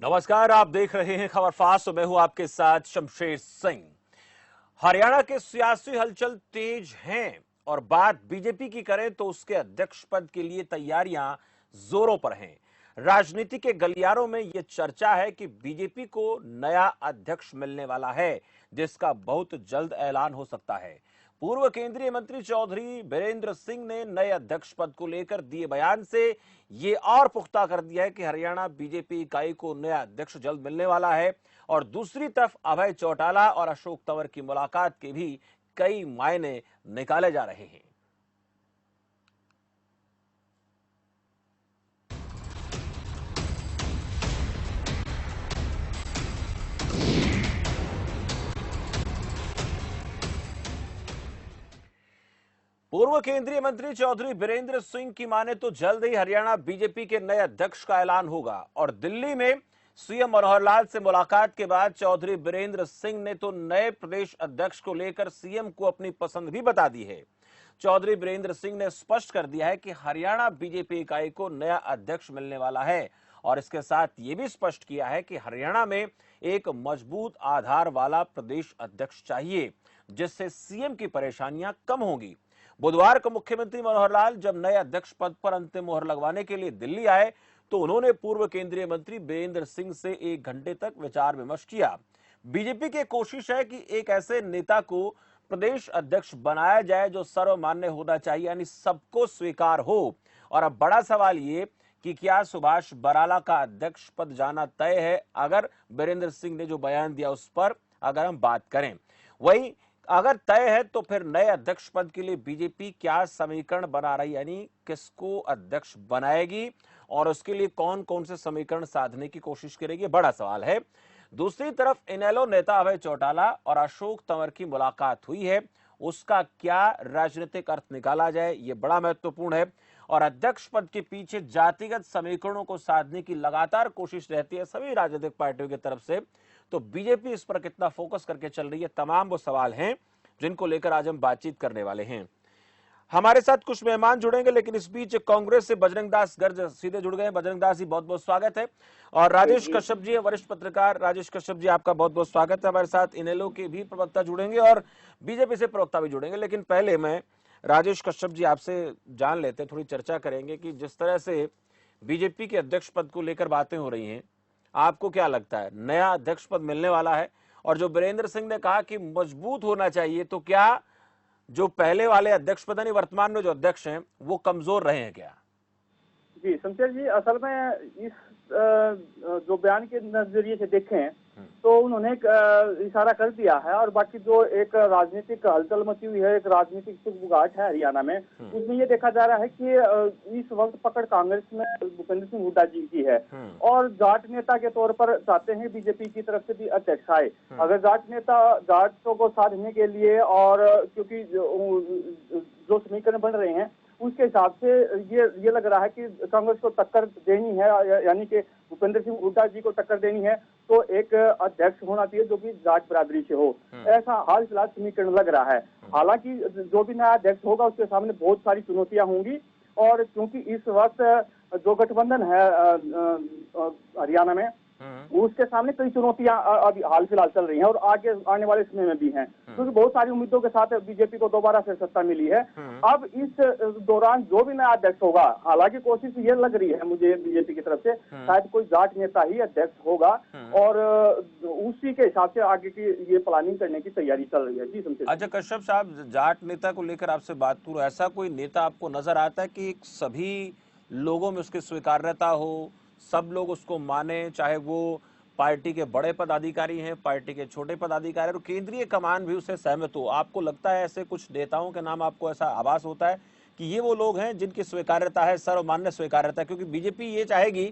नमस्कार, आप देख रहे हैं खबर फास्ट। मैं हूं आपके साथ शमशेर सिंह। हरियाणा के सियासी हलचल तेज हैं और बात बीजेपी की करें तो उसके अध्यक्ष पद के लिए तैयारियां जोरों पर हैं। राजनीति के गलियारों में यह चर्चा है कि बीजेपी को नया अध्यक्ष मिलने वाला है, जिसका बहुत जल्द ऐलान हो सकता है। पूर्व केंद्रीय मंत्री चौधरी बीरेंद्र सिंह ने नए अध्यक्ष पद को लेकर दिए बयान से ये और पुख्ता कर दिया है कि हरियाणा बीजेपी इकाई को नया अध्यक्ष जल्द मिलने वाला है। और दूसरी तरफ अभय चौटाला और अशोक तंवर की मुलाकात के भी कई मायने निकाले जा रहे हैं। पूर्व केंद्रीय मंत्री चौधरी बीरेंद्र सिंह की माने तो जल्द ही हरियाणा बीजेपी के नए अध्यक्ष का ऐलान होगा। और दिल्ली में सीएम मनोहर लाल से मुलाकात के बाद चौधरी बीरेंद्र सिंह ने तो नए प्रदेश अध्यक्ष को लेकर सीएम को अपनी पसंद भी बता दी है। चौधरी बीरेंद्र सिंह ने स्पष्ट कर दिया है कि हरियाणा बीजेपी इकाई को नया अध्यक्ष मिलने वाला है और इसके साथ यह भी स्पष्ट किया है कि हरियाणा में एक मजबूत आधार वाला प्रदेश अध्यक्ष चाहिए, जिससे सीएम की परेशानियां कम होंगी। बुधवार को मुख्यमंत्री मनोहर लाल जब नए अध्यक्ष पद पर अंतिम मोहर लगवाने के लिए दिल्ली आए तो उन्होंने पूर्व केंद्रीय मंत्री बीरेंद्र सिंह से 1 घंटे तक विचार विमर्श किया। बीजेपी की कोशिश है कि एक ऐसे नेता को प्रदेश अध्यक्ष बनाया जाए जो सर्वमान्य होना चाहिए, यानी सबको स्वीकार हो। और अब बड़ा सवाल ये कि क्या सुभाष बराला का अध्यक्ष पद जाना तय है, अगर बीरेंद्र सिंह ने जो बयान दिया उस पर अगर हम बात करें। वही अगर तय है तो फिर नए अध्यक्ष पद के लिए बीजेपी क्या समीकरण बना रही, यानी किसको अध्यक्ष बनाएगी और उसके लिए कौन कौन से समीकरण साधने की कोशिश करेगी, बड़ा सवाल है। दूसरी तरफ इनेलो नेता अभय चौटाला और अशोक तंवर की मुलाकात हुई है, उसका क्या राजनीतिक अर्थ निकाला जाए, यह बड़ा महत्वपूर्ण है। और अध्यक्ष पद के पीछे जातिगत समीकरणों को साधने की लगातार कोशिश रहती है सभी राजनीतिक पार्टियों की तरफ से। तो बीजेपी इस पर कितना फोकस करके चल रही है, तमाम वो सवाल हैं जिनको लेकर आज हम बातचीत करने वाले हैं। हमारे साथ कुछ मेहमान जुड़ेंगे, लेकिन इस बीच कांग्रेस से बजरंग दास गर्ज सीधे जुड़ गए हैं। बजरंग दास जी, बहुत बहुत स्वागत है। और राजेश कश्यप जी, वरिष्ठ पत्रकार राजेश कश्यप जी, आपका बहुत बहुत स्वागत है। हमारे साथ इनेलो के भी प्रवक्ता जुड़ेंगे और बीजेपी से प्रवक्ता भी जुड़ेंगे। लेकिन पहले मैं राजेश कश्यप जी आपसे जान लेते हैं, थोड़ी चर्चा करेंगे कि जिस तरह से बीजेपी के अध्यक्ष पद को लेकर बातें हो रही हैं, आपको क्या लगता है नया अध्यक्ष पद मिलने वाला है? और जो बीरेंद्र सिंह ने कहा कि मजबूत होना चाहिए, तो क्या जो पहले वाले अध्यक्ष पद नहीं, वर्तमान में जो अध्यक्ष हैं वो कमजोर रहे हैं क्या? जी शमशेर जी, असल में इस जो बयान के नजरिए से देखें तो उन्होंने एक इशारा कर दिया है। और बाकी जो एक राजनीतिक हलचल मची हुई है, एक राजनीतिक सुगबुगाहट है हरियाणा में, उसमें ये देखा जा रहा है कि इस वक्त पकड़ कांग्रेस में भूपेंद्र सिंह हुड्डा जी की है और जाट नेता के तौर पर चाहते हैं बीजेपी की तरफ से भी अध्यक्ष आए। अगर जाट नेता जाटों को साधने के लिए, और क्योंकि जो समीकरण बन रहे हैं उसके हिसाब से ये लग रहा है कि कांग्रेस को टक्कर देनी है, यानी कि भूपेंद्र सिंह हुड्डा जी को टक्कर देनी है तो एक अध्यक्ष होना चाहिए जो कि जाट बरादरी से हो, ऐसा हाल फिलहाल समीकरण लग रहा है। हालांकि जो भी नया अध्यक्ष होगा उसके सामने बहुत सारी चुनौतियां होंगी, और क्योंकि इस वक्त जो गठबंधन है हरियाणा में, उसके सामने कई चुनौतियां अभी हाल फिलहाल चल रही हैं और आगे आने वाले समय में भी हैं, क्योंकि बहुत सारी उम्मीदों के साथ बीजेपी को दोबारा से सत्ता मिली है। अब इस दौरान जो भी नया अध्यक्ष होगा, हालांकि कोशिश ये लग रही है मुझे बीजेपी की तरफ से, शायद कोई जाट नेता ही अध्यक्ष होगा और उसी के हिसाब से आगे की ये प्लानिंग करने की तैयारी चल रही है। जी समझे। अच्छा कश्यप साहब, जाट नेता को लेकर आपसे बात करूं, ऐसा कोई नेता आपको नजर आता है कि सभी लोगों में उसकी स्वीकार्यता हो, सब लोग उसको माने, चाहे वो पार्टी के बड़े पदाधिकारी हैं, पार्टी के छोटे पदाधिकारी, और केंद्रीय कमान भी उससे सहमत हो? आपको लगता है ऐसे कुछ नेताओं के नाम, आपको ऐसा आभास होता है कि ये वो लोग हैं जिनकी स्वीकार्यता है, सर्वमान्य स्वीकार्यता? क्योंकि बीजेपी ये चाहेगी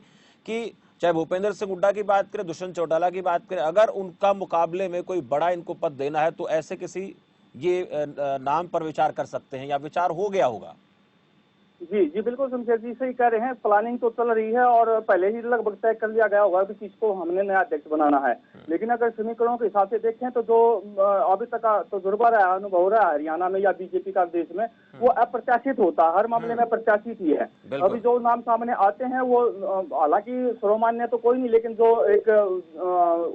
कि चाहे भूपेंद्र सिंह हुड्डा की बात करें, दुष्यंत चौटाला की बात करें, अगर उनका मुकाबले में कोई बड़ा इनको पद देना है तो ऐसे किसी ये नाम पर विचार कर सकते हैं या विचार हो गया होगा? जी जी बिल्कुल शमशेर जी सही कह रहे हैं। प्लानिंग तो चल रही है और पहले ही लगभग तय कर लिया गया होगा कि किसको हमने नया अध्यक्ष बनाना है। लेकिन अगर समीकरणों के हिसाब से देखें तो जो अभी तक का तजुर्बा रहा, अनुभव रहा है हरियाणा में या बीजेपी का देश में, वो अप्रत्याशित होता है, हर मामले में प्रत्याशित ही है। अभी जो नाम सामने आते हैं वो हालांकि सर्वमान्य तो कोई नहीं, लेकिन जो एक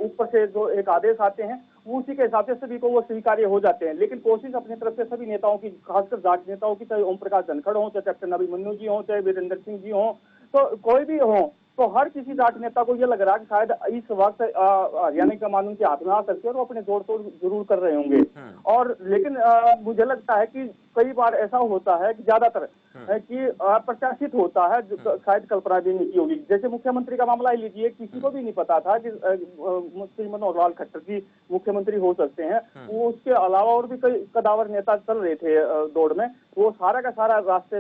ऊपर से जो एक आदेश आते हैं वो उसी के हिसाब से सभी को वो स्वीकार्य हो जाते हैं। लेकिन कोशिश अपनी तरफ से सभी नेताओं की, खासकर जाट नेताओं की, चाहे ओम प्रकाश धनखड़ हो, चाहे कैप्टन अभिमन्यु जी हो, चाहे वीरेंद्र सिंह जी हो, तो कोई भी हो, तो हर किसी जाट नेता को ये लग रहा है कि शायद इस वक्त हरियाणा का कानून के हाथ में आ सकते हैं और वो अपने जोड़ तोड़ जरूर कर रहे होंगे। और लेकिन मुझे लगता है कि कई बार ऐसा होता है कि ज्यादातर कि प्रत्याशित होता है, शायद कल्पना भी नहीं की होगी। जैसे मुख्यमंत्री का मामला ही लीजिए, किसी को भी नहीं पता था कि श्री मनोहर लाल खट्टर जी मुख्यमंत्री हो सकते हैं। वो उसके अलावा और भी कई कदावर नेता चल रहे थे दौड़ में, वो सारा का सारा रास्ते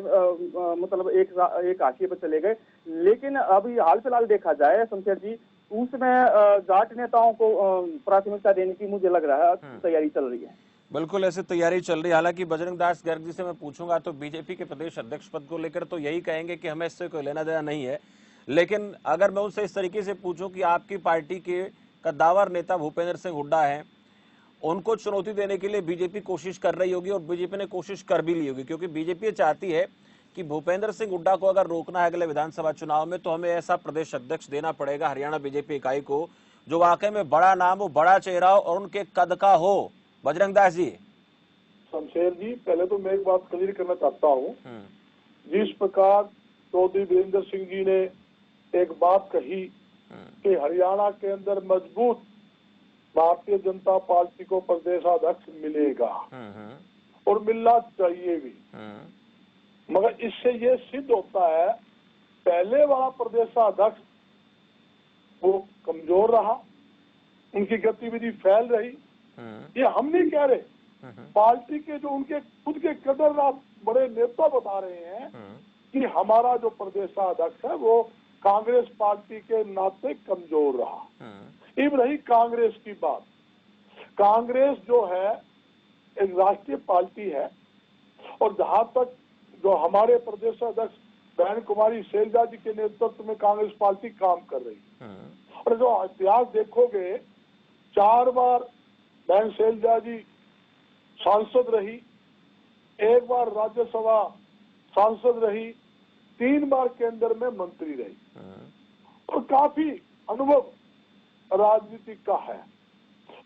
मतलब एक हाशिए पर चले गए। लेकिन अभी हाल फिलहाल देखा जाए शमशेर जी, उसमें जाट नेताओं को प्राथमिकता देने की मुझे लग रहा है तैयारी चल रही है। बिल्कुल ऐसे तैयारी चल रही है। हालांकि बजरंग दास गर्ग जी से मैं पूछूंगा तो बीजेपी के प्रदेश अध्यक्ष पद को लेकर तो यही कहेंगे कि हमें इससे कोई लेना देना नहीं है। लेकिन अगर मैं उनसे इस तरीके से पूछूं कि आपकी पार्टी के कद्दावर नेता भूपेंद्र सिंह हुड्डा हैं, उनको चुनौती देने के लिए बीजेपी कोशिश कर रही होगी और बीजेपी ने कोशिश कर भी ली होगी, क्योंकि बीजेपी चाहती है कि भूपेंद्र सिंह हुड्डा को अगर रोकना है अगले विधानसभा चुनाव में तो हमें ऐसा प्रदेश अध्यक्ष देना पड़ेगा हरियाणा बीजेपी इकाई को जो वाकई में बड़ा नाम हो, बड़ा चेहरा हो और उनके कद का हो। बजरंग दास जी। शमशेर जी, पहले तो मैं एक बात क्लियर करना चाहता हूँ। जिस प्रकार चौधरी वीरेंद्र सिंह जी ने एक बात कही कि हरियाणा के अंदर मजबूत भारतीय जनता पार्टी को प्रदेशाध्यक्ष मिलेगा और मिलना चाहिए भी, मगर इससे ये सिद्ध होता है पहले वाला प्रदेशाध्यक्ष वो कमजोर रहा, उनकी गतिविधि फैल रही। ये हम नहीं कह रहे, पार्टी के जो उनके खुद के कदरदान बड़े नेता बता रहे हैं कि हमारा जो प्रदेशाध्यक्ष है वो कांग्रेस पार्टी के नाते कमजोर रहा। अब रही कांग्रेस की बात, कांग्रेस जो है एक राष्ट्रीय पार्टी है और जहां तक जो हमारे प्रदेशाध्यक्ष बहन कुमारी शैलजा जी के नेतृत्व में कांग्रेस पार्टी काम कर रही है। और जो इतिहास देखोगे, 4 बार बहन शैलजा जी सांसद रही, 1 बार राज्यसभा सांसद रही, 3 बार केंद्र में मंत्री रही और काफी अनुभव राजनीति का है।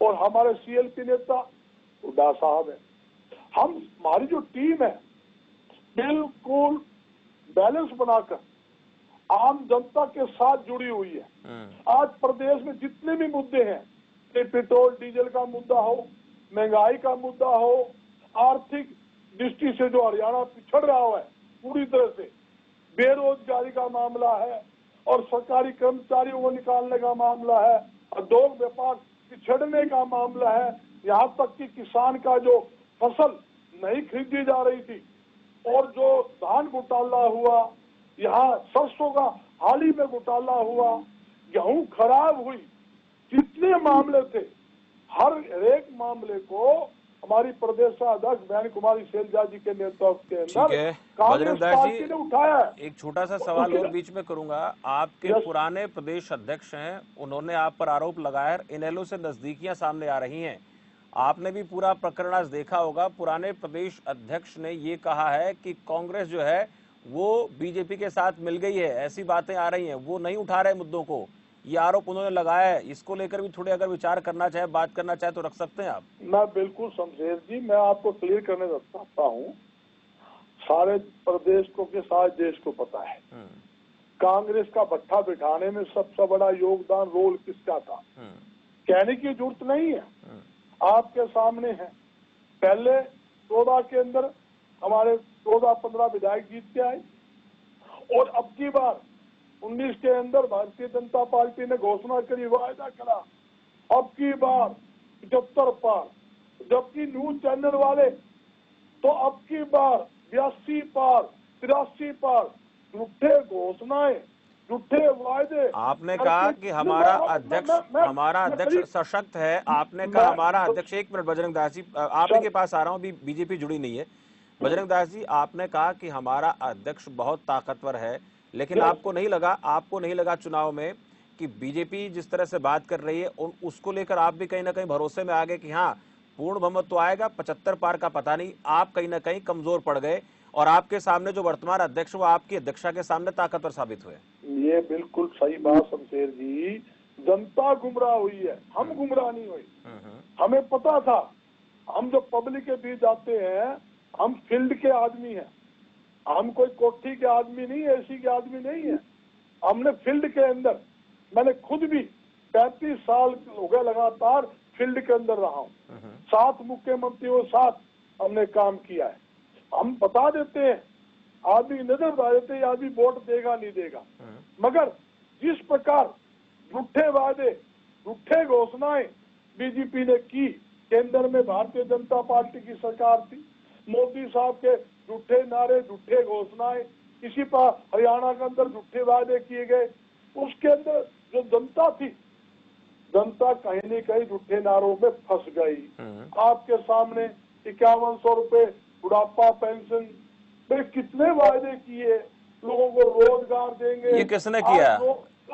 और हमारे सीएलपी नेता हुड्डा साहब है। हमारी जो टीम है बिल्कुल बैलेंस बनाकर आम जनता के साथ जुड़ी हुई है। आज प्रदेश में जितने भी मुद्दे हैं, पेट्रोल डीजल का मुद्दा हो, महंगाई का मुद्दा हो, आर्थिक दृष्टि से जो हरियाणा पिछड़ रहा है पूरी तरह से, बेरोजगारी का मामला है और सरकारी कर्मचारियों को निकालने का मामला है, उद्योग व्यापार पिछड़ने का मामला है, यहाँ तक कि किसान का जो फसल नहीं खरीदी जा रही थी और जो धान घोटाला हुआ, यहाँ सरसों का हाल ही में घोटाला हुआ, गेहूं खराब हुई, जितने मामले थे हर एक मामले को हमारी प्रदेशाध्यक्ष बहन कुमारी शैलजा जी के नेतृत्व के अंदर कांग्रेस पार्टी ने उठाया है। एक छोटा सा सवाल और बीच में करूंगा। आपके पुराने प्रदेश अध्यक्ष हैं, उन्होंने आप पर आरोप लगाया है, इनेलो से नजदीकियां सामने आ रही हैं। आपने भी पूरा प्रकरण आज देखा होगा। पुराने प्रदेश अध्यक्ष ने ये कहा है कि कांग्रेस जो है वो बीजेपी के साथ मिल गई है, ऐसी बातें आ रही हैं, वो नहीं उठा रहे मुद्दों को, ये आरोप उन्होंने लगाया है। इसको लेकर भी थोड़े अगर विचार करना चाहे, बात करना चाहे तो रख सकते हैं आप। मैं बिल्कुल शमशेर जी, मैं आपको क्लियर करने चाहता हूँ, सारे प्रदेश को के सारे देश को पता है कांग्रेस का भट्ठा बिठाने में सबसे बड़ा योगदान रोल किसका था। कहने की जरूरत नहीं है, आपके सामने है। पहले 14 के अंदर हमारे 14-15 विधायक जीत के आए और अब की बार 19 के अंदर भारतीय जनता पार्टी ने घोषणा करी, वायदा करा, अब की बार 75 पार, जबकि न्यूज चैनल वाले तो अब की बार 82 पार, 83 पार, झूठे घोषणाएं, झूठे वायदे। आपने कहा कि हमारा अध्यक्ष सशक्त है, आपने कहा हमारा अध्यक्ष, एक मिनट बजरंग दास जी, आप ही के पास आ रहा हूँ, अभी बीजेपी जुड़ी नहीं है। बजरंग दास जी, आपने कहा कि हमारा अध्यक्ष बहुत ताकतवर है, लेकिन आपको नहीं लगा चुनाव में कि बीजेपी जिस तरह से बात कर रही है उसको लेकर आप भी कहीं ना कहीं भरोसे में आ गए कि हाँ पूर्ण बहुमत तो आएगा, 75 पार का पता नहीं, आप कहीं ना कहीं कमजोर पड़ गए और आपके सामने जो वर्तमान अध्यक्ष वो आपकी अध्यक्षा के सामने ताकतवर साबित हुए। ये बिल्कुल सही बात शमशेर जी, जनता गुमराह हुई है, हम गुमराह नहीं हुए। हमें पता था, हम जो पब्लिक के बीच जाते हैं हम फील्ड के आदमी हैं, हम कोई कोठी के आदमी नहीं, एसी के आदमी नहीं है। हमने फील्ड के अंदर, मैंने खुद भी 35 साल हो गए लगातार फील्ड के अंदर रहा हूँ, 7 मुख्यमंत्रियों के साथ हमने काम किया है। हम बता देते हैं, आदमी नजर बता देते हैं आदमी वोट देगा नहीं देगा, मगर जिस प्रकार झूठे वादे, झूठे घोषणाएं बीजेपी ने की, केंद्र में भारतीय जनता पार्टी की सरकार थी, मोदी साहब के झूठे नारे, झूठे घोषणाएं, किसी पर हरियाणा के अंदर झूठे वादे किए गए, उसके अंदर जो जनता थी, जनता कहीं न कहीं झूठे नारों में फंस गई। आपके सामने 5100 रुपए बुढ़ापा पेंशन, वे कितने वायदे किए, लोगों को रोजगार देंगे। ये किसने किया?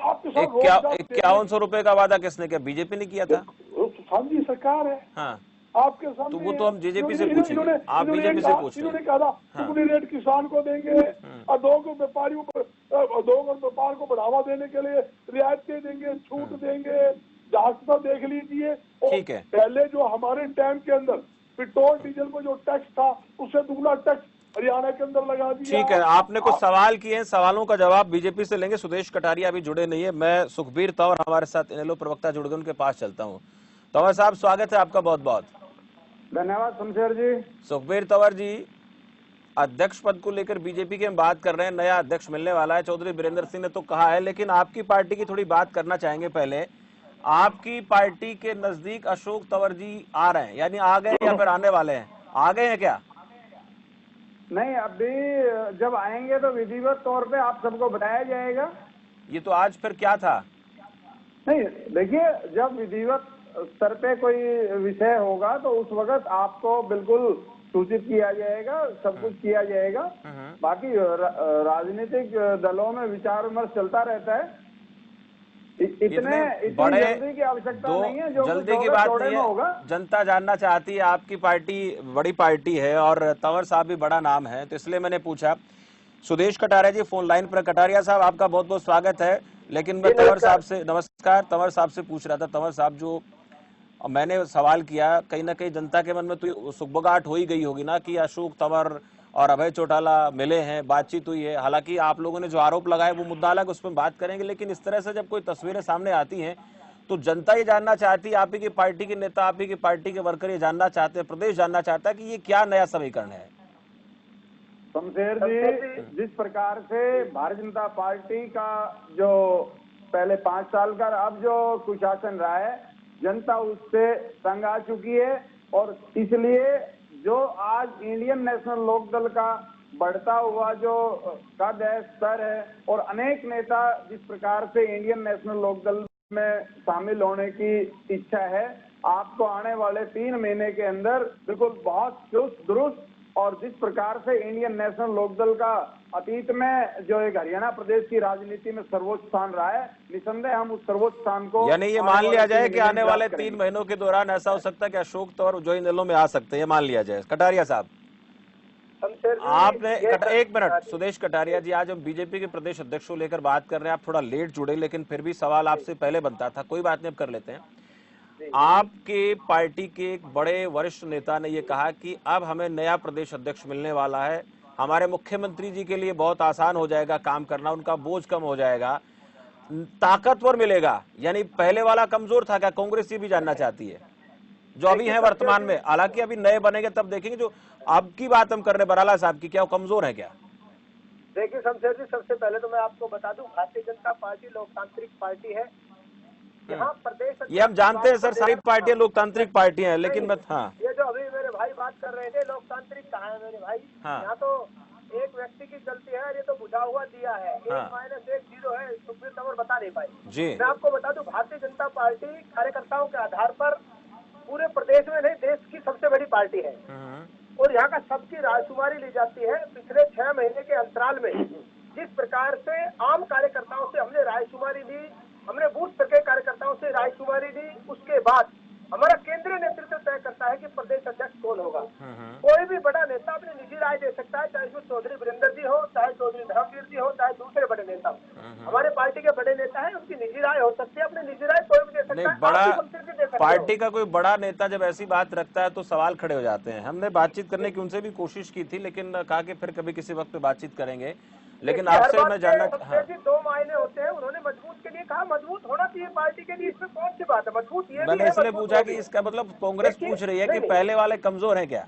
आपके साथ 5100 रुपए का वादा किसने किया? बीजेपी ने किया था। सांझी सरकार है। हाँ, आपके सामने तो वो तो हम बीजेपी से पूछेंगे, आप बीजेपी से पूछ रहे हैं। इन्होंने कहा दुगनी रेट किसान को देंगे और उद्योग व्यापारियों को, उद्योग और व्यापार को बढ़ावा देने के लिए रियायतें देंगे, छूट देंगे, जांचता देख लीजिए। ठीक है, पहले जो हमारे टाइम के अंदर पेट्रोल डीजल को जो टैक्स था उससे दुगना टैक्स हरियाणा के अंदर लगा दिया। ठीक है, आपने कुछ सवाल किए हैं, सवालों का जवाब बीजेपी से लेंगे। सुदेश कटारिया अभी जुड़े नहीं है, मैं सुखबीर तंवर हमारे साथ इनेलो प्रवक्ता जुड़ गए, उनके पास चलता हूँ। तंवर साहब, स्वागत है आपका बहुत बहुत। धन्यवाद शमशेर जी। सुखबीर तंवर जी, अध्यक्ष पद को लेकर बीजेपी के हम बात कर रहे हैं, नया अध्यक्ष मिलने वाला है, चौधरी बीरेंद्र सिंह ने तो कहा है, लेकिन आपकी पार्टी की थोड़ी बात करना चाहेंगे। पहले आपकी पार्टी के नजदीक अशोक तंवर जी आ रहे हैं, यानी आ गए या फिर आने वाले हैं? आ गए हैं क्या? नहीं, अभी जब आएंगे तो विधिवत तौर पे आप सबको बताया जाएगा। ये तो आज फिर क्या था? नहीं, देखिए, जब विधिवत स्तर पे कोई विषय होगा तो उस वक्त आपको बिल्कुल सूचित किया जाएगा, सब कुछ किया जाएगा। बाकी राजनीतिक दलों में विचार विमर्श चलता रहता है, इतनी जल्दी की आवश्यकता नहीं है। जो जल्दी की बात नहीं है, जनता जानना चाहती है। आपकी पार्टी बड़ी पार्टी है और तंवर साहब भी बड़ा नाम है, तो इसलिए मैंने पूछा। सुदेश कटारिया जी फोन लाइन पर। कटारिया साहब, आपका बहुत बहुत स्वागत है। लेकिन मैं तंवर साहब से, नमस्कार, तंवर साहब से पूछ रहा था। तंवर साहब, जो मैंने सवाल किया, कहीं ना कहीं जनता के मन में तो सुगबगाहट हो ही गई होगी ना कि अशोक तंवर और अभय चौटाला मिले हैं, बातचीत हुई है। हालांकि आप लोगों ने जो आरोप लगाए वो मुद्दा अलग, उस पर बात करेंगे, लेकिन इस तरह से जब कोई तस्वीरें सामने आती हैं तो जनता ये जानना चाहती है, आप ही की पार्टी के नेता, आप ही की पार्टी के वर्कर ये जानना चाहते हैं, प्रदेश जानना चाहता है कि ये क्या नया समीकरण है। शमशेर जी, जिस प्रकार से भारतीय जनता पार्टी का जो पहले 5 साल का, अब जो कुशासन रहा है, जनता उससे तंग आ चुकी है। और इसलिए जो आज इंडियन नेशनल लोकदल का बढ़ता हुआ जो कद है, स्तर है, और अनेक नेता जिस प्रकार से इंडियन नेशनल लोकदल में शामिल होने की इच्छा है, आपको आने वाले 3 महीने के अंदर बिल्कुल बहुत चुस्त दुरुस्त, और जिस प्रकार से इंडियन नेशनल लोकदल का अतीत में जो एक हरियाणा प्रदेश की राजनीति में सर्वोच्च स्थान रहा है, निसंदेह हम उस सर्वोच्च स्थान को, यानी ये मान लिया जाए कि आने वाले 3 महीनों के दौरान ऐसा हो सकता है कि अशोक तंवर जो इनेलो में आ सकते हैं, ये मान लिया जाए। कटारिया साहब, आपने एक मिनट, सुदेश कटारिया जी, आज हम बीजेपी के प्रदेश अध्यक्ष को लेकर बात कर रहे हैं। आप थोड़ा लेट जुड़े, लेकिन फिर भी सवाल आपसे पहले बनता था, कोई बात नहीं, अब कर लेते हैं। आपके पार्टी के एक बड़े वरिष्ठ नेता ने यह कहा कि अब हमें नया प्रदेश अध्यक्ष मिलने वाला है, हमारे मुख्यमंत्री जी के लिए बहुत आसान हो जाएगा काम करना, उनका बोझ कम हो जाएगा, ताकतवर मिलेगा। यानी पहले वाला कमजोर था क्या? कांग्रेस ये भी जानना चाहती है, जो अभी है वर्तमान में। हालांकि अभी नए बनेंगे तब देखेंगे। जो अब की बात हम कर रहे बराला साहब की, क्या वो कमजोर है क्या? देखिए शमशेर जी, सबसे पहले तो मैं आपको बता दूं, भारतीय जनता पार्टी लोकतांत्रिक पार्टी है। यहाँ प्रदेश, ये हम जानते हैं सर, सारी पार्टियां लोकतांत्रिक पार्टियां हैं, लेकिन हाँ, ये जो अभी मेरे भाई बात कर रहे थे, लोकतांत्रिक कहाँ है मेरे भाई? हाँ, यहाँ तो एक व्यक्ति की गलती है, ये तो बुझा हुआ दिया है। हाँ, 1-1 0 है, सुखबीर तंवर बता नहीं पाई जी। मैं आपको बता दूं, भारतीय जनता पार्टी कार्यकर्ताओं के आधार पर पूरे प्रदेश में नहीं, देश की सबसे बड़ी पार्टी है। और यहाँ का सबकी रायशुमारी ली जाती है। पिछले 6 महीने के अंतराल में जिस प्रकार से आम कार्यकर्ताओं से हमने रायशुमारी ली, हमने बूथ स्तर के कार्यकर्ताओं से रायशुमारी ली, उसके बाद हमारा केंद्रीय नेतृत्व तय करता है कि प्रदेश अध्यक्ष कौन होगा। कोई भी बड़ा नेता अपनी निजी राय दे सकता है, चाहे उसमें चौधरी वीरेंद्र जी हो, चाहे चौधरी धर्मवीर जी हो, चाहे दूसरे बड़े नेता हो। हमारे पार्टी के बड़े नेता है, उनकी निजी राय हो सकती है, अपनी निजी राय कोई भी दे सकता है। बड़ा आप भी मंत्री भी दे सकते हो। पार्टी का कोई बड़ा नेता जब ऐसी बात रखता है तो सवाल खड़े हो जाते हैं। हमने बातचीत करने की उनसे भी कोशिश की थी, लेकिन कहा कि फिर कभी किसी वक्त पे बातचीत करेंगे। लेकिन आपसे मैं जानना, हाँ, दो मायने होते हैं। उन्होंने मजबूत के लिए कहा, मजबूत होना चाहिए पार्टी के लिए, इसमें कौन सी बात है। मजबूत ये भी मैंने है, इसलिए मजबूत पूछा वो कि भी। इसका मतलब कांग्रेस देखिए, पूछ रही है कि नहीं, पहले वाले कमजोर हैं क्या?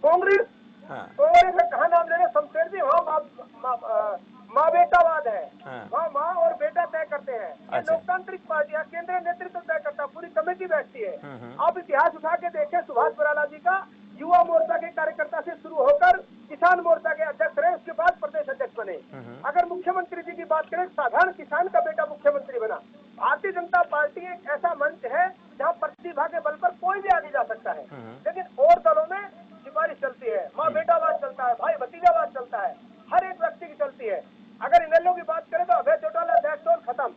कांग्रेस हाँ, कांग्रेस में कहा नाम ले रहे शमशेर जी, वहाँ माँ बेटावाद है। हाँ। वहाँ माँ और बेटा तय करते हैं। ये अच्छा। लोकतांत्रिक पार्टियां, केंद्रीय नेतृत्व तय करता है, पूरी कमेटी बैठती है। हम्म। आप इतिहास उठा के देखें, सुभाष बराला जी का युवा मोर्चा के कार्यकर्ता से शुरू होकर किसान मोर्चा के अध्यक्ष रहे, उसके बाद प्रदेश अध्यक्ष बने। अगर मुख्यमंत्री जी की बात करें, साधारण किसान का बेटा मुख्यमंत्री बना। भारतीय जनता पार्टी एक ऐसा मंच है जहाँ प्रतिभा के बल पर कोई भी आगे जा सकता है। लेकिन और दलों में सिफारिश चलती है, माँ बेटावाद चलता है, भाई भतीजावाद चलता है, हर एक व्यक्ति की चलती है। अगर इनेलो की बात करें तो अभय चौटाला, दैट्स ऑल, खत्म।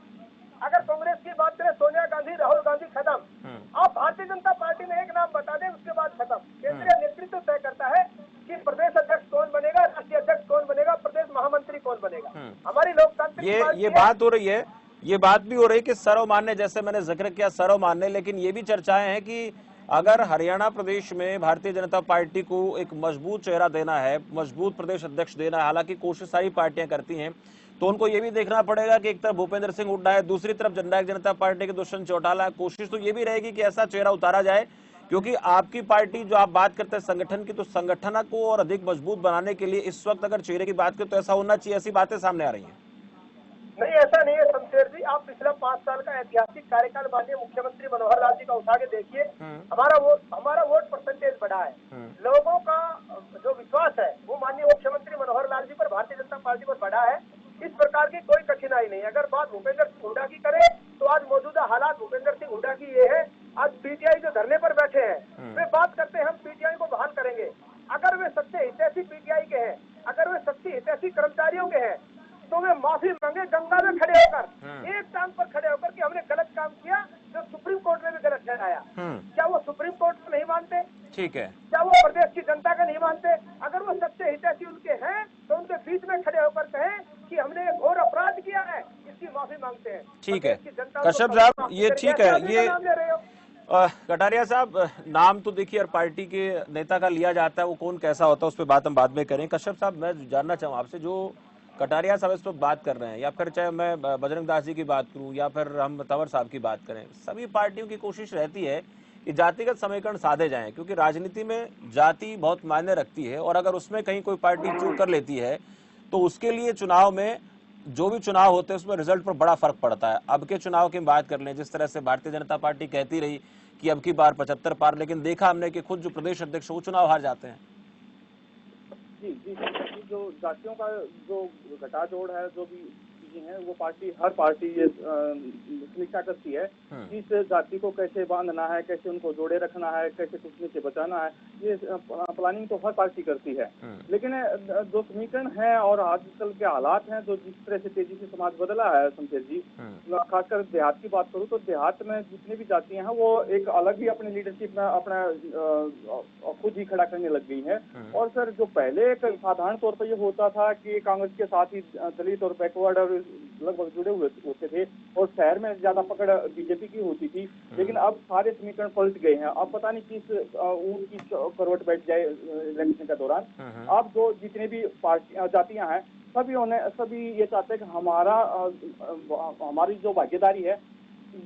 अगर कांग्रेस की बात करें, सोनिया गांधी, राहुल गांधी, खत्म। आप भारतीय जनता पार्टी में एक नाम बता दें, उसके बाद खत्म। केंद्रीय नेतृत्व तय करता है कि प्रदेश अध्यक्ष कौन बनेगा, राष्ट्रीय अध्यक्ष कौन बनेगा, प्रदेश महामंत्री कौन बनेगा। हमारी लोकतांत्रिक पार्टी ये बात हो रही है, ये बात भी हो रही है कि सर्वमान्य, जैसे मैंने जिक्र किया सर्वमान्य, लेकिन ये भी चर्चाएं हैं कि अगर हरियाणा प्रदेश में भारतीय जनता पार्टी को एक मजबूत चेहरा देना है, मजबूत प्रदेश अध्यक्ष देना है, हालांकि कोशिश सारी पार्टियां करती हैं, तो उनको ये भी देखना पड़ेगा कि एक तरफ भूपेंद्र सिंह हुड्डा है, दूसरी तरफ जननायक जनता पार्टी के दुष्यंत चौटाला है। कोशिश तो ये भी रहेगी कि ऐसा चेहरा उतारा जाए, क्योंकि आपकी पार्टी जो आप बात करते हैं संगठन की, तो संगठन को और अधिक मजबूत बनाने के लिए इस वक्त अगर चेहरे की बात करें तो ऐसा होना चाहिए, ऐसी बातें सामने आ रही हैं। नहीं, ऐसा नहीं है शमशेर जी। आप पिछला 5 साल का ऐतिहासिक कार्यकाल माननीय मुख्यमंत्री मनोहर लाल जी का उठा के देखिए। हमारा वोट परसेंटेज बढ़ा है। लोगों का जो विश्वास है वो माननीय मुख्यमंत्री मनोहर लाल जी पर, भारतीय जनता पार्टी पर बढ़ा है। इस प्रकार की कोई कठिनाई नहीं। अगर बात भूपेंद्र सिंह हुड्डा की करें तो आज मौजूदा हालात भूपेंद्र सिंह हुड्डा की ये है, आज पीटीआई जो धरने पर बैठे हैं वे बात करते हैं हम पीटीआई को बहाल करेंगे। अगर वे सच्चे हितैषी पीटीआई के हैं, अगर वे सच्चे हितैषी कर्मचारियों के हैं, तो वे माफी मांगे गंगा में खड़े होकर, एक टांग पर खड़े होकर कि हमने गलत काम किया, जो सुप्रीम कोर्ट ने भी गलत ठहराया। क्या वो सुप्रीम कोर्ट को नहीं मानते? ठीक है। क्या वो प्रदेश की जनता का नहीं मानते? अगर वो सच्चे हितैषी उनके हैं तो उनके बीच में खड़े होकर कहें कि हमने एक घोर अपराध किया है, इसकी माफी मांगते हैं। ठीक है कश्यप साहब, ये ठीक है। ये कटारिया साहब, नाम तो देखिए हर पार्टी के नेता का लिया जाता है, वो कौन कैसा होता है उस पर बात हम बाद में करें। कश्यप साहब, मैं जानना चाहूँ आपसे, जो कटारिया साहब इस पर बात कर रहे हैं, या फिर चाहे मैं बजरंग दास जी की बात करूं या फिर हम तंवर साहब की बात करें, सभी पार्टियों की कोशिश रहती है कि जातिगत समीकरण साधे जाएं, क्योंकि राजनीति में जाति बहुत मायने रखती है, और अगर उसमें कहीं कोई पार्टी चूक कर लेती है तो उसके लिए चुनाव में, जो भी चुनाव होते हैं उसमें रिजल्ट पर बड़ा फर्क पड़ता है। अब के चुनाव की बात कर लें, जिस तरह से भारतीय जनता पार्टी कहती रही कि अब की बार 75 पार, लेकिन देखा हमने कि खुद जो प्रदेश अध्यक्ष वो चुनाव हार जाते हैं। जी जी, जो जातियों का जो घटाजोड़ है, जो भी चीजें हैं, वो पार्टी, हर पार्टी ये समीक्षा करती है कि इस जाति को कैसे बांधना है, कैसे उनको जोड़े रखना है, कैसे टूटने से बचाना है। ये प्लानिंग तो हर पार्टी करती है। लेकिन जो समीकरण है और आजकल के हालात हैं, जो जिस तरह से तेजी से समाज बदला है शमशेर जी, खासकर देहात की बात करूँ तो देहात में जितनी भी जातियां हैं वो एक अलग ही अपनी लीडरशिप में अपना खुद ही खड़ा करने लग गई है। और सर, जो पहले एक साधारण तौर पर ये होता था कि कांग्रेस के साथ ही दलित और बैकवर्ड और लगभग जुड़े हुए होते थे, और शहर में ज्यादा पकड़ बीजेपी की होती थी। लेकिन अब सारे समीकरण पलट गए हैं। अब पता नहीं किस ऊंट की करवट बैठ जाए इलेक्शन के दौरान। अब जो जितने भी पार्टी जातियां हैं, सभी ये चाहते हैं कि हमारी जो भागीदारी है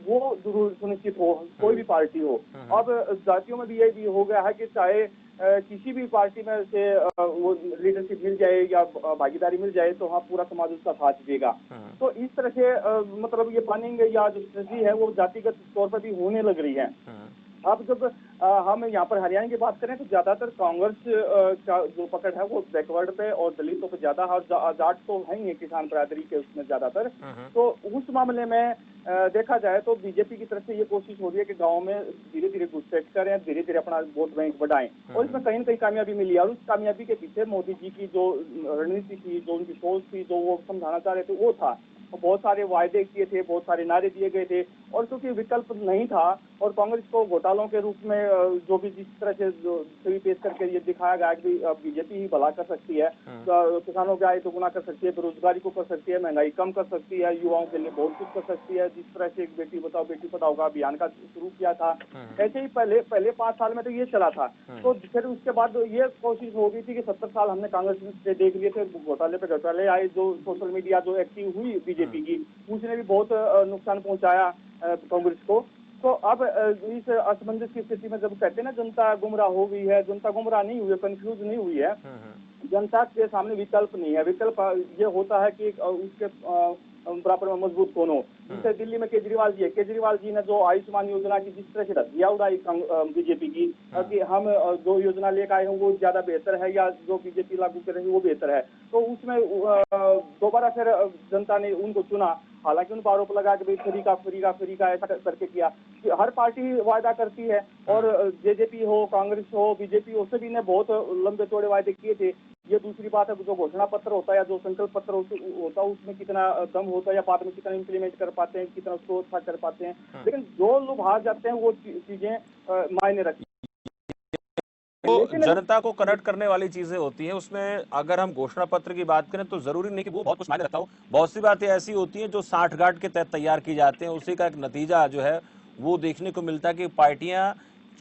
वो जरूर सुनिश्चित हो, कोई भी पार्टी हो। अब जातियों में भी ये भी हो गया है कि चाहे किसी भी पार्टी में से वो लीडरशिप मिल जाए या भागीदारी मिल जाए तो हाँ, पूरा समाज उसका साथ देगा। तो इस तरह से मतलब ये प्लानिंग या जो स्ट्रेटजी है वो जातिगत तौर पर भी होने लग रही है। अब जब हम यहाँ पर हरियाणा की बात करें तो ज्यादातर कांग्रेस का जो पकड़ है वो बैकवर्ड पे और दलितों पे ज्यादा है, और जाट तो है ही है किसान बिरादरी के उसमें ज्यादातर। तो उस मामले में देखा जाए तो बीजेपी की तरफ से ये कोशिश हो रही है कि गाँव में धीरे धीरे घुसपैठ करें, धीरे धीरे अपना वोट बैंक बढ़ाएं, और इसमें कहीं न कहीं कामयाबी मिली है। और उस कामयाबी के पीछे मोदी जी की जो रणनीति थी, जो उनकी सोच थी, जो वो समझाना चाह रहे थे वो था। बहुत सारे वायदे किए थे, बहुत सारे नारे दिए गए थे, और क्योंकि विकल्प नहीं था और कांग्रेस को घोटालों के रूप में जो भी जिस तरह से छवि पेश करके ये दिखाया गया कि बीजेपी ही भला कर सकती है, किसानों की आय दोगुना कर सकती है, बेरोजगारी को कर सकती है, महंगाई कम कर सकती है, युवाओं के लिए बहुत कुछ कर सकती है, जिस तरह से एक बेटी बचाओ बेटी पढ़ाओ का अभियान का शुरू किया था, ऐसे ही पहले 5 साल में तो ये चला था। तो फिर उसके बाद ये कोशिश हो गई थी कि 70 साल हमने कांग्रेस से देख लिए थे, घोटाले पे घोटाले आए, जो सोशल मीडिया जो एक्टिव हुई बीजेपी की, उसने भी बहुत नुकसान पहुंचाया कांग्रेस को। तो अब इस असमंजस की स्थिति में जब कहते हैं ना जनता गुमराह हो गई है, जनता गुमराह नहीं हुई है, कंफ्यूज नहीं हुई है, जनता के सामने विकल्प नहीं है। विकल्प ये होता है कि उसके बराबर में मजबूत कौन हो। जैसे दिल्ली में केजरीवाल जी है, केजरीवाल जी ने जो आयुष्मान योजना की जिस तरह से रद्दिया उड़ाई बीजेपी की, कि हम जो योजना लेकर आए हैं वो ज्यादा बेहतर है या जो बीजेपी लागू कर रही है वो बेहतर है, तो उसमें दोबारा फिर जनता ने उनको चुना। हालांकि उन पर आरोप लगा कि भाई फ्री का ऐसा करके किया। हर पार्टी वायदा करती है, और जेजेपी हो, कांग्रेस हो, बीजेपी हो, सभी ने बहुत लंबे चौड़े वायदे किए थे। ये दूसरी बात है, जो घोषणा पत्र होता है या जो संकल्प पत्र होता है उसमें कितना दम होता है या बाद में कितना इम्प्लीमेंट कर पाते हैं, कितना उसको अच्छा कर पाते हैं, लेकिन जो लोग हार जाते हैं वो चीजें मायने रखती हैं। तो जनता को कनेक्ट करने वाली चीजें होती हैं, उसमें अगर हम घोषणा पत्र की बात करें तो जरूरी नहीं कि वो बहुत कुछ मायने रखता हो। बहुत सी बातें ऐसी होती हैं जो साठगांठ के तहत तैयार की जाते हैं, उसी का एक नतीजा जो है वो देखने को मिलता है कि पार्टियां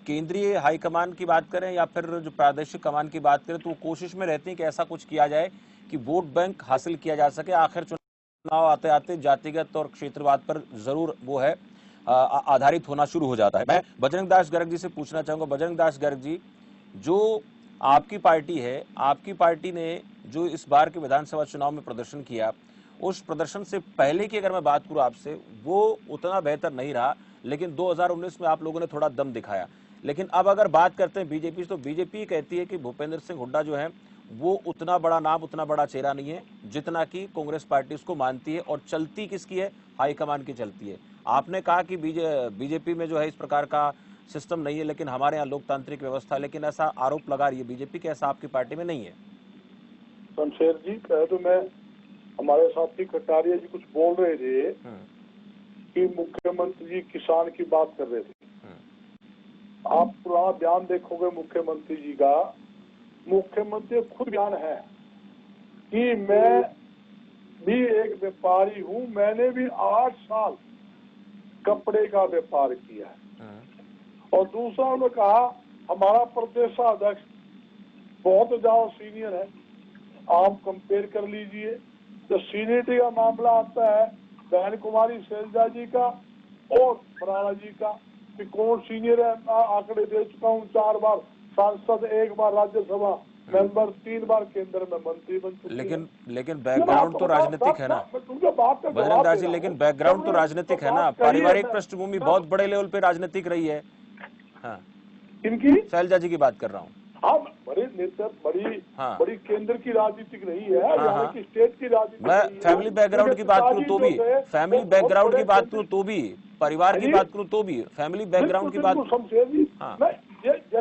केंद्रीय हाईकमान की बात करें या फिर जो प्रादेशिक कमान की बात करें तो वो कोशिश में रहती है कि ऐसा कुछ किया जाए कि वोट बैंक हासिल किया जा सके। आखिर चुनाव आते आते जातिगत और क्षेत्रवाद पर जरूर वो है आधारित होना शुरू हो जाता है। मैं बजरंग दास गर्ग जी से पूछना चाहूंगा, बजरंग दास गर्ग जी, जो आपकी पार्टी है, आपकी पार्टी ने जो इस बार के विधानसभा चुनाव में प्रदर्शन किया, उस प्रदर्शन से पहले की अगर मैं बात करूं आपसे, वो उतना बेहतर नहीं रहा, लेकिन 2019 में आप लोगों ने थोड़ा दम दिखाया। लेकिन अब अगर बात करते हैं बीजेपी, तो बीजेपी कहती है कि भूपेंद्र सिंह हुड्डा जो है वो उतना बड़ा नाम, उतना बड़ा चेहरा नहीं है जितना कि कांग्रेस पार्टी उसको मानती है, और चलती किसकी है? हाईकमान की चलती है। आपने कहा कि बीजेपी में जो है इस प्रकार का सिस्टम नहीं है, लेकिन हमारे यहाँ लोकतांत्रिक व्यवस्था, लेकिन ऐसा आरोप लगा रही है बीजेपी के, ऐसा आपकी पार्टी में नहीं है। शमशेर जी, कहे तो मैं हमारे साथी कटारिया जी कुछ बोल रहे थे कि मुख्यमंत्री जी किसान की बात कर रहे थे। आप पुराना बयान देखोगे मुख्यमंत्री जी का, मुख्यमंत्री खुद बयान है कि मैं भी एक व्यापारी हूँ, मैंने भी 8 साल कपड़े का व्यापार किया है। और दूसरा उन्होंने कहा हमारा प्रदेशाध्यक्ष बहुत ज्यादा सीनियर है। आप कंपेयर कर लीजिए, तो सीनियरिटी का मामला आता है बहन कुमारी शैलजा जी का और बराला जी का, कि कौन सीनियर है। आंकड़े दे चुका हूँ, 4 बार सांसद, 1 बार राज्यसभा मेंबर, 3 बार केंद्र में मंत्री बन चुके। लेकिन बैकग्राउंड तो राजनीतिक है ना बजरंग दास जी, लेकिन बैकग्राउंड तो राजनीतिक है ना, पारिवारिक पृष्ठभूमि बहुत बड़े लेवल पे राजनीतिक रही है। हाँ, इनकी शैलजा जी की बात कर रहा हूँ। हाँ, बड़े नेता, बड़ी केंद्र की राजनीतिक रही है, यहाँ की स्टेट की राजनीति। मैं फैमिली बैकग्राउंड की बात करूँ तो भी, फैमिली बैकग्राउंड की बात करूँ तो भी, परिवार की बात करूँ तो भी, फैमिली बैकग्राउंड की बात। हाँ,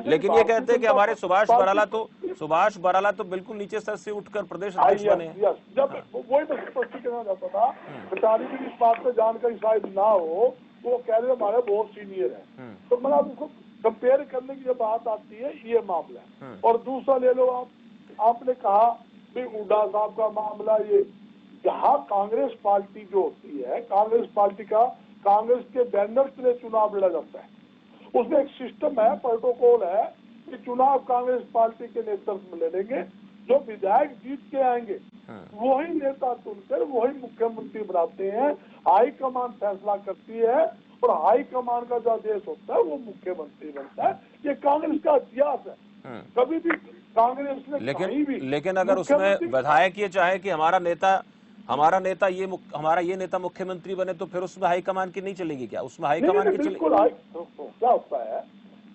लेकिन ये कहते हैं कि हमारे सुभाष बराला तो बिल्कुल नीचे स्तर से उठकर प्रदेश अध्यक्ष बने। जब वही मैं स्पष्ट करना चाहता था, कटारी की इस बात पर जानकारी शायद ना हो, वो कह रहे हमारे बहुत सीनियर है, तो मैंने आपको कंपेयर करने की जब बात आती है ये मामला है। और दूसरा ले लो आपने कहा कि हुड्डा साहब का मामला, ये जहाँ कांग्रेस पार्टी जो होती है, कांग्रेस पार्टी का कांग्रेस के बैनर के लिए चुनाव लड़ा जाता है, उसमें एक सिस्टम है, प्रोटोकॉल है कि चुनाव कांग्रेस पार्टी के नेतृत्व में लड़ेंगे, जो विधायक जीत के आएंगे वही नेता चुनकर वही मुख्यमंत्री बनाते हैं, हाईकमान फैसला करती है और हाईकमान का जो आदेश होता है वो मुख्यमंत्री बनता है। ये कांग्रेस का इतिहास है, कभी भी कांग्रेस ने लेकिन अगर उसमें विधायक ये चाहे कि हमारा ये नेता मुख्यमंत्री बने, तो फिर उसमें हाईकमान की नहीं चलेगी क्या? उसमें हाईकमान की बिल्कुल क्या होता है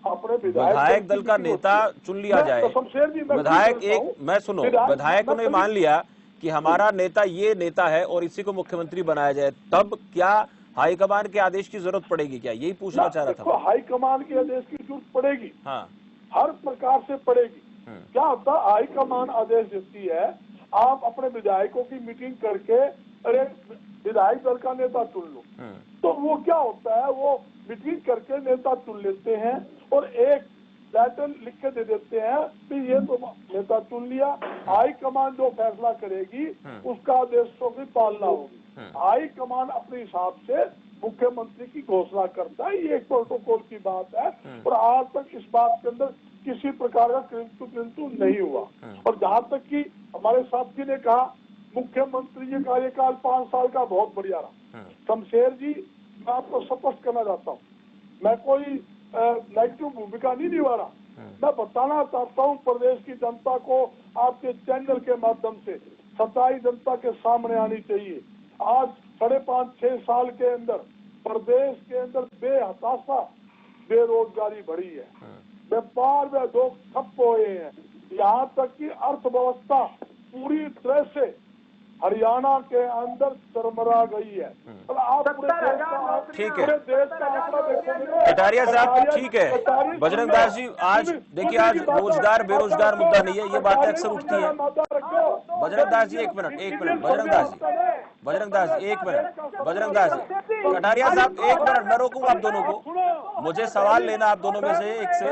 अपने विधायक दल का नेता चुन लिया जाए, शमशेर जी, विधायक एक, मैं सुनो, विधायकों ने मान लिया कि हमारा नेता ये नेता है और इसी को मुख्यमंत्री बनाया जाए, तब क्या हाईकमान के आदेश की जरूरत पड़ेगी क्या? यही पूछना चाह रहा था। हाईकमान के आदेश की जरूरत पड़ेगी, हाँ, हर प्रकार से पड़ेगी। क्या होता है, हाईकमान आदेश देती है, आप अपने विधायकों की मीटिंग करके अरे विधायक दल का नेता चुन लो, तो वो क्या होता है, वो मीटिंग करके नेता चुन लेते हैं और एक लेटर लिख के दे देते हैं कि ये तो नेता चुन लिया, हाईकमान जो फैसला करेगी उसका आदेशों की पालना होगी। हाईकमान अपने हिसाब से मुख्यमंत्री की घोषणा करता है, ये एक प्रोटोकॉल की बात है और आज तक इस बात के अंदर किसी प्रकार का किंतु नहीं हुआ। और जहाँ तक कि हमारे साथी ने कहा मुख्यमंत्री जी कार्यकाल 5 साल का बहुत बढ़िया रहा, शमशेर जी मैं आपको स्पष्ट करना चाहता हूँ, मैं कोई नेगेटिव भूमिका नहीं निभा रहा, मैं बताना चाहता हूँ प्रदेश की जनता को, आपके चैनल के माध्यम से सच्चाई जनता के सामने आनी चाहिए। आज 5.5-6 साल के अंदर प्रदेश के अंदर बेहताशा बेरोजगारी बढ़ी है, व्यापार में लोग ठप हुए हैं, यहाँ तक कि अर्थव्यवस्था पूरी तरह से हरियाणा के अंदर चरमरा गई है। और आप ठीक है कटारिया साहब, ठीक है बजरंग दास जी, आज देखिए आज रोजगार बेरोजगार मुद्दा नहीं है, ये बातें अक्सर उठती है। बजरंग दास जी एक मिनट, बजरंग दास जी, एक मिनट, बजरंग दास जी, कटारिया साहब एक मिनट, मैं रोकूंगा आप दोनों को, मुझे सवाल लेना आप दोनों में से एक से।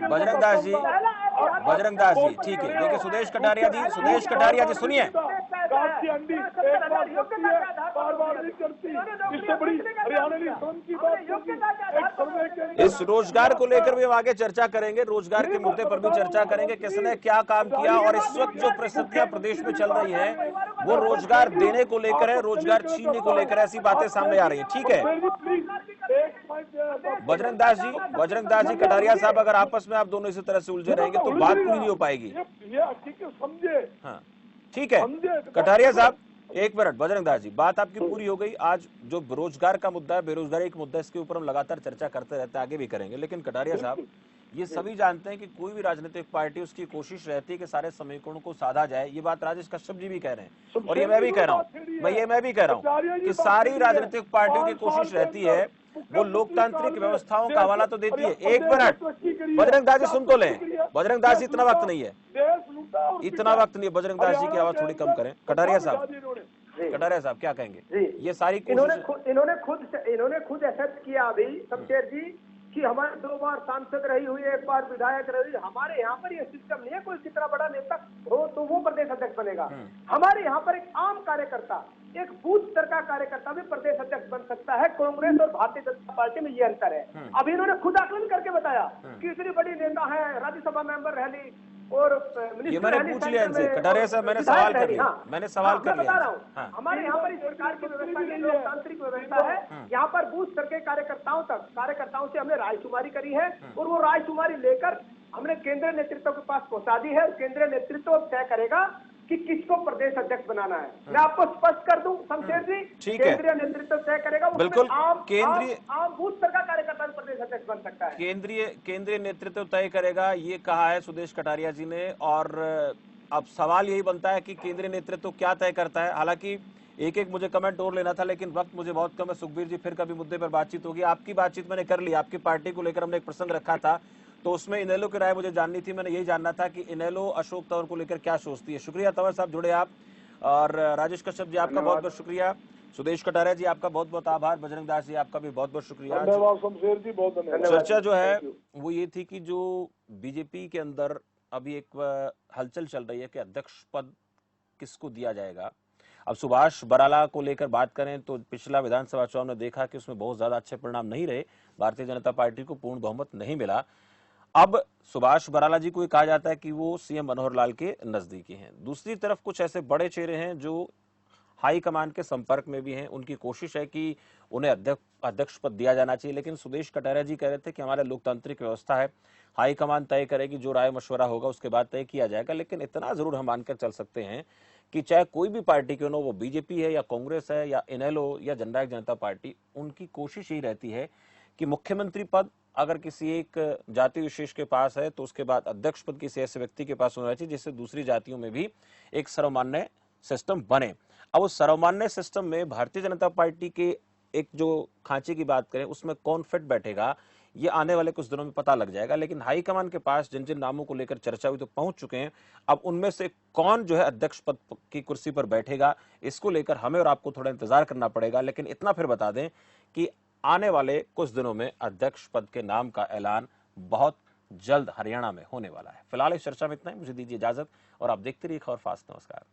बजरंग दास जी, ठीक है, देखिए सुदेश कटारिया जी सुनिए, इस रोजगार को लेकर भी हम आगे चर्चा करेंगे, रोजगार के मुद्दे पर भी चर्चा करेंगे, किसने क्या काम किया और इस वक्त जो परिस्थितियां प्रदेश में चल रही हैं वो रोजगार देने को लेकर है, रोजगार छीनने को लेकर, ऐसी बातें सामने आ रही है। ठीक है बजरंग दास जी, कटारिया साहब, अगर आपस में आप दोनों इसी तरह से उलझे रहेंगे तो बात पूरी नहीं हो पाएगी। समझे? हाँ ठीक है कटारिया साहब एक मिनट, बजरंग दास जी बात आपकी पूरी हो गई। आज जो बेरोजगार का मुद्दा है, बेरोजगारी एक मुद्दा, इसके ऊपर हम लगातार चर्चा करते रहते हैं, आगे भी करेंगे। लेकिन कटारिया साहब ये सभी जानते हैं कि कोई भी राजनीतिक पार्टी, उसकी कोशिश रहती है कि सारे समीकरणों को साधा जाए, ये बात राजेश कश्यप जी भी कह रहे हैं और ये मैं भी कह रहा हूँ, कि सारी राजनीतिक पार्टियों की कोशिश रहती है, वो लोकतांत्रिक व्यवस्थाओं का हवाला तो देती है। एक मिनट बजरंग दास जी सुन तो लें, बजरंग दास जी इतना वक्त नहीं है, बजरंग दास जी की आवाज थोड़ी कम करें। कटारिया साहब क्या कहेंगे? ये सारी इन्होंने खुद एक्सेप्ट किया अभी शमशेर जी कि हमारे 2 बार सांसद रही हुई, 1 बार विधायक रही। हमारे यहाँ पर ये सिस्टम नहीं है कोई कितना बड़ा नेता हो तो वो प्रदेश अध्यक्ष बनेगा। हमारे यहाँ पर एक आम कार्यकर्ता, एक बूथ स्तर का कार्यकर्ता भी प्रदेश अध्यक्ष बन सकता है। कांग्रेस और भारतीय जनता पार्टी में ये अंतर है। अभी इन्होंने खुद आकलन करके बताया कि इतनी बड़ी नेता है, राज्यसभा मेंबर रह ली और ये मैंने पूछ लिया इनसे, कटारिया साहब मैंने सवाल कर लिया, बता रहा हूँ। हमारे यहाँ पर इस प्रकार की व्यवस्था की लोकतांत्रिक व्यवस्था है। यहाँ पर बूथ स्तर के कार्यकर्ताओं से हमने रायशुमारी करी है और वो रायशुमारी लेकर हमने केंद्रीय नेतृत्व के पास पहुंचा दी है। केंद्रीय नेतृत्व तय करेगा कि किसको प्रदेश अध्यक्ष बनाना है। मैं आपको स्पष्ट कर दूं शमशेर जी, केंद्रीय नेतृत्व तय करेगा। बिल्कुल, आम बूथ स्तर का कार्यकर्ता प्रदेश अध्यक्ष बन सकता है। केंद्रीय नेतृत्व तय करेगा, ये कहा है सुदेश कटारिया जी ने। और अब सवाल यही बनता है कि केंद्रीय नेतृत्व क्या तय करता है। हालांकि एक मुझे कमेंट और लेना था, लेकिन वक्त मुझे बहुत कम है। सुखबीर जी, फिर कभी मुद्दे पर बातचीत होगी। आपकी बातचीत मैंने कर ली, आपकी पार्टी को लेकर हमने एक प्रसंग रखा था, तो उसमें इनेलो की राय मुझे जाननी थी। मैंने यही जानना था कि इनेलो अशोक तंवर को लेकर क्या सोचती है। शुक्रिया तंवर साहब, जुड़े आप। और राजेश कश्यप जी आपका बहुत बहुत शुक्रिया। सुदेश कटारिया जी आपका बहुत बहुत आभार। बजरंग दास जी आपका भी बहुत बहुत शुक्रिया। शमशेर जी बहुत धन्यवाद। चर्चा जो है वो ये थी कि जो बीजेपी के अंदर अभी एक हलचल चल रही है कि अध्यक्ष पद किसको दिया जाएगा। अब सुभाष बराला को लेकर बात करें तो पिछला विधानसभा चुनाव में देखा कि उसमें बहुत ज्यादा अच्छे परिणाम नहीं रहे, भारतीय जनता पार्टी को पूर्ण बहुमत नहीं मिला। अब सुभाष बराला जी को ये कहा जाता है कि वो सीएम मनोहर लाल के नजदीकी हैं। दूसरी तरफ कुछ ऐसे बड़े चेहरे हैं जो हाईकमान के संपर्क में भी हैं, उनकी कोशिश है कि उन्हें अध्यक्ष पद दिया जाना चाहिए। लेकिन सुदेश कटारिया जी कह रहे थे कि हमारे लोकतांत्रिक व्यवस्था है, हाईकमान तय करेगी, जो राय मशवरा होगा उसके बाद तय किया जाएगा। लेकिन इतना जरूर हम मानकर चल सकते हैं कि चाहे कोई भी पार्टी क्यों न हो, वो बीजेपी है या कांग्रेस है या इनेलो या जननायक जनता पार्टी, उनकी कोशिश यही रहती है कि मुख्यमंत्री पद अगर किसी एक जाति विशेष के पास है तो उसके बाद अध्यक्ष पद किसी ऐसे व्यक्ति के पास होना चाहिए जिससे दूसरी जातियों में भी एक सर्वमान्य सिस्टम बने। अब उस सर्वमान्य सिस्टम में भारतीय जनता पार्टी के एक जो खांचे की बात करें उसमें कौन फिट बैठेगा, ये आने वाले कुछ दिनों में पता लग जाएगा। लेकिन हाईकमान के पास जिन जिन नामों को लेकर चर्चा हुई तो पहुंच चुके हैं, अब उनमें से कौन जो है अध्यक्ष पद की कुर्सी पर बैठेगा, इसको लेकर हमें और आपको थोड़ा इंतजार करना पड़ेगा। लेकिन इतना फिर बता दें कि आने वाले कुछ दिनों में अध्यक्ष पद के नाम का ऐलान बहुत जल्द हरियाणा में होने वाला है। फिलहाल इस चर्चा में इतना ही, मुझे दीजिए इजाजत और आप देखते रहिए खबर फास्ट। नमस्कार।